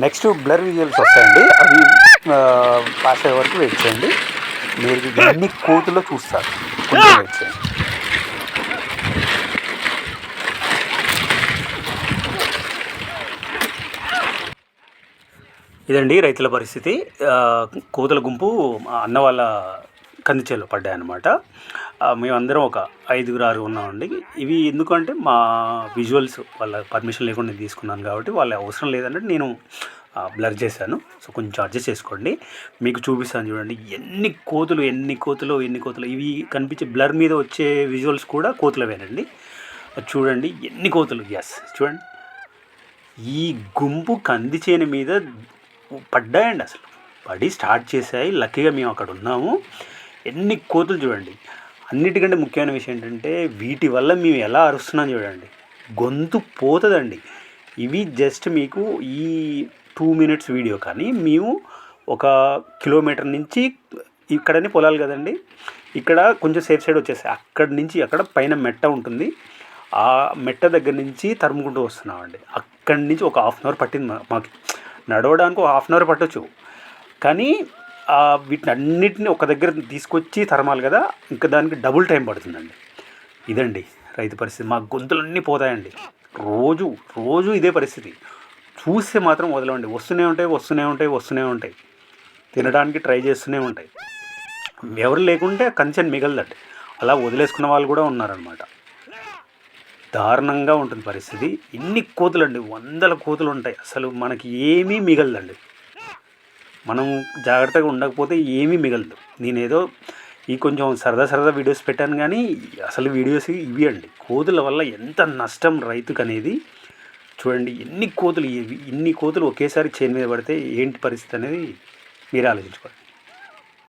Next blur visuals వస్తాయండి, అవి pass అయ్యే వరకు వెయిట్ చేయండి. మీరు ఎన్ని కోతుల్లో చూస్తారు, కొంచెం వెయిట్ చేయండి. ఇదండి రైతుల పరిస్థితి. కోతుల గుంపు అన్న వాళ్ళ కందిచేలో పడ్డాయన్నమాట. మేమందరం ఒక 5-6 ఉన్నామండి. ఇవి ఎందుకంటే మా విజువల్స్ వాళ్ళ పర్మిషన్ లేకుండా నేను తీసుకున్నాను కాబట్టి వాళ్ళ అవసరం లేదన్నట్టు నేను బ్లర్ చేశాను. సో కొంచెం అడ్జస్ట్ చేసుకోండి. మీకు చూపిస్తాను చూడండి ఎన్ని కోతులు. ఇవి కనిపించే బ్లర్ మీద వచ్చే విజువల్స్ కూడా కోతులవేనండి. చూడండి ఎన్ని కోతులు. ఎస్ చూడండి, ఈ గుంపు కంది చేను మీద పడ్డాయండి. అసలు పడి స్టార్ట్ చేశాయి. లక్కీగా మేము అక్కడ ఉన్నాము. ఎన్ని కోతులు చూడండి. అన్నిటికంటే ముఖ్యమైన విషయం ఏంటంటే వీటి వల్ల మేము ఎలా అరుస్తున్నాం చూడండి, గొంతు పోతుందండి. ఇవి జస్ట్ మీకు ఈ 2 minutes వీడియో, కానీ మేము 1 kilometer నుంచి ఇక్కడని పొలాలు కదండి, ఇక్కడ కొంచెం సేఫ్ సైడ్ వచ్చేసాయి. అక్కడి నుంచి అక్కడ పైన మెట్ట ఉంటుంది, ఆ మెట్ట దగ్గర నుంచి తరుముకుంటూ వస్తున్నామండి. అక్కడి నుంచి ఒక 1/2 hour పట్టింది మాకు. నడవడానికి 1/2 hour పట్టొచ్చు, కానీ వీటిని అన్నిటిని ఒక దగ్గర తీసుకొచ్చి తరమాలి కదా, ఇంకా దానికి డబుల్ టైం పడుతుందండి. ఇదండి రైతు పరిస్థితి. మా గొంతులన్నీ పోతాయండి. రోజు ఇదే పరిస్థితి. చూస్తే మాత్రం వదలండి. వస్తూనే ఉంటాయి. తినడానికి ట్రై చేస్తూనే ఉంటాయి. ఎవరు లేకుంటే కంచెన్ మిగలదండి. అలా వదిలేసుకున్న వాళ్ళు కూడా ఉన్నారనమాట. దారుణంగా ఉంటుంది పరిస్థితి. ఇన్ని కోతులండి, 100 కోతులు ఉంటాయి. అసలు మనకి ఏమీ మిగలదండి. మనం జాగ్రత్తగా ఉండకపోతే ఏమీ మిగలదు. నేనేదో ఈ కొంచెం సరదా వీడియోస్ పెట్టాను, కానీ అసలు వీడియోస్ ఇవి అండి. కోతుల వల్ల ఎంత నష్టం రైతుకు అనేది చూడండి. ఇన్ని కోతులు ఒకేసారి చేను మీద పడితే ఏంటి పరిస్థితి అనేది మీరే ఆలోచించుకోండి.